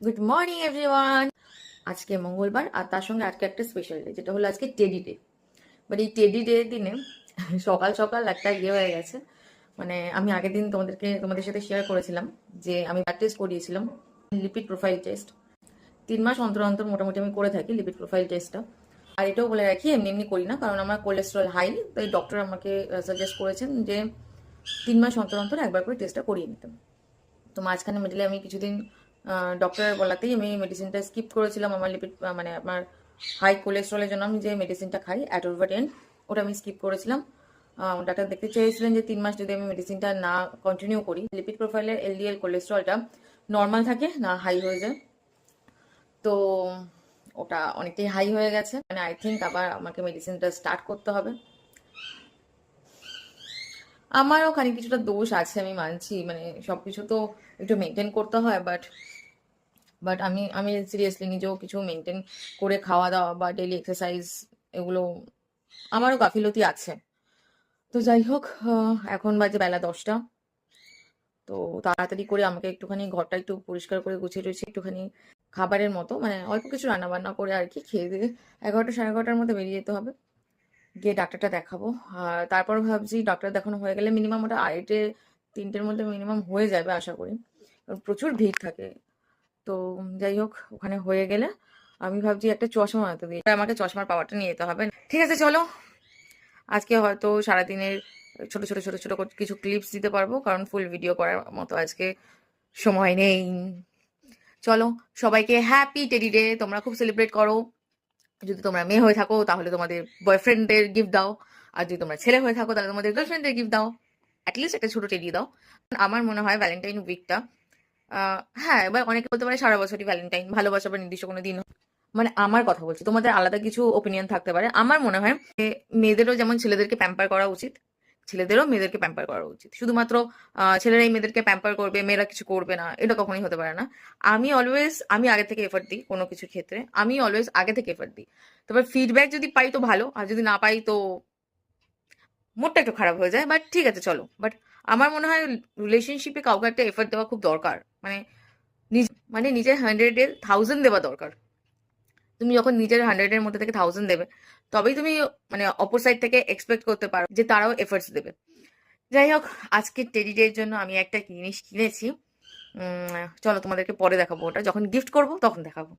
Good morning everyone. আজকে মঙ্গলবার আর তার সঙ্গে আজকে একটা স্পেশাল ডে, যেটা হলো আজকে টেডি ডে। বাট এই টেডি ডে দিনে সকাল সকাল একটা হয়ে গেছে। মানে আমি আগের দিন তোমাদের সাথে শেয়ার করেছিলাম যে আমি ব্লাড টেস্ট করিয়েছিলাম, লিপিড প্রোফাইল টেস্ট। 3 মাস অন্তর অন্তর মোটামুটি আমি করে থাকি লিপিড প্রোফাইল টেস্টটা। আর এটাও বলে রাখি, এমনি এমনি করি না, কারণ আমার কোলেস্ট্রল হাই। তাই ডক্টর আমাকে সাজেস্ট করেছেন যে 3 মাস অন্তর অন্তর একবার করে টেস্টটা করিয়ে নিতাম। তো মাঝখানে মিডলে আমি কিছুদিন ডক্টরের বলাতেই আমি মেডিসিনটা স্কিপ করেছিলাম। আমার লিপিড মানে আমার হাই কোলেস্ট্রলের জন্য আমি যে মেডিসিনটা খাই অ্যাটোভারটেন, ওটা আমি স্কিপ করেছিলাম। ডাক্তার দেখতে চেয়েছিলেন যে 3 মাস যদি আমি মেডিসিনটা না কন্টিনিউ করি, লিপিড প্রোফাইলের এলডিএল কোলেস্ট্রলটা নর্মাল থাকে না হাই হয়ে যায়। তো ওটা অনেকটাই হাই হয়ে গেছে, মানে আই থিঙ্ক আবার আমাকে মেডিসিনটা স্টার্ট করতে হবে। আমারও খানিক কিছুটা দোষ আছে, আমি মানছি, মানে সবকিছু তো একটু মেনটেন করতে হয়। বাট বাট আমি আমি সিরিয়াসলি নিজেও কিছু মেনটেন করে খাওয়া দাওয়া বা ডেলি এক্সারসাইজ, এগুলো আমারও গাফিলতি আছে। তো যাই হোক, এখন বাজে বেলা 10টা। তো তাড়াতাড়ি করে আমাকে একটুখানি ঘরটা একটু পরিষ্কার করে গুছিয়ে টুছিয়ে একটুখানি খাবারের মতো, মানে অল্প কিছু রান্না বান্না করে আর কি খেয়ে দিয়ে 11টা সাড়ে 11টার মধ্যে বেরিয়ে যেতে হবে, গিয়ে ডাক্তারটা দেখাবো। আর তারপর ভাবছি ডাক্তার দেখানো হয়ে গেলে মিনিমাম ওটা 2:30-3টের মধ্যে মিনিমাম হয়ে যাবে আশা করি, কারণ প্রচুর ভিড় থাকে। তো যাই হোক, ওখানে হয়ে গেলে আমি ভাবছি একটা চশমা আনতে দিই, আমাকে চশমার পাওয়ারটা নিয়ে যেতে হবে। ঠিক আছে, চলো। আজকে হয়তো সারাদিনের ছোট ছোট ছোট ছোট কিছু ক্লিপস দিতে পারবো, কারণ ফুল ভিডিও করার মতো আজকে সময় নেই। চলো, সবাইকে হ্যাপি টেডি ডে। তোমরা খুব সেলিব্রেট করো। যদি তোমরা মেয়ে হয়ে থাকো তাহলে তোমাদের বয়ফ্রেন্ডদের গিফট দাও, আর যদি তোমরা ছেলে হয়ে থাকো তাহলে তোমাদের গার্লফ্রেন্ডের গিফট দাও। অ্যাটলিস্ট একটা ছোট টেডি দাও। আমার মনে হয় ভ্যালেন্টাইন উইকটা, হ্যাঁ, এবার অনেকে বলতে পারে সারা বছরই ভ্যালেন্টাইন, ভালোবাসা বা নির্দিষ্ট কোনো দিন, মানে আমার কথা বলছি, তোমাদের আলাদা কিছু ওপিনিয়ন থাকতে পারে। আমার মনে হয় যে মেয়েদেরও যেমন ছেলেদেরকে প্যাম্পার করা উচিত, ছেলেদেরও মেয়েদেরকে প্যাম্পার করা উচিত। শুধুমাত্র ছেলেরাই মেয়েদেরকে প্যাম্পার করবে, মেয়েরা কিছু করবে না, এটা কখনোই হতে পারে না। আমি আগে থেকে এফর্ট দিই কোনো কিছু ক্ষেত্রে, আমি অলওয়েজ আগে থেকে এফর্ট দিই। তবে ফিডব্যাক যদি পাই তো ভালো, আর যদি না পাই তো মুডটা একটু খারাপ হয়ে যায়। বাট ঠিক আছে, চলো। বাট আমার মনে হয় রিলেশনশিপে কাউকে একটা এফর্ট দেওয়া খুব দরকার, মানে মানে নিজের 100-এ 1000 দেওয়া দরকার। তুমি যখন নিজের 100-এর মধ্যে থেকে 1000 দেবে, তবেই তুমি মানে অপর সাইড থেকে এক্সপেক্ট করতে পারো যে তারাও এফর্টস দেবে। যাই হোক, আজকে টেডি ডে এর জন্য আমি একটা জিনিস কিনেছি। চলো তোমাদেরকে পরে দেখাবো, ওটা যখন গিফট করব তখন দেখাবো।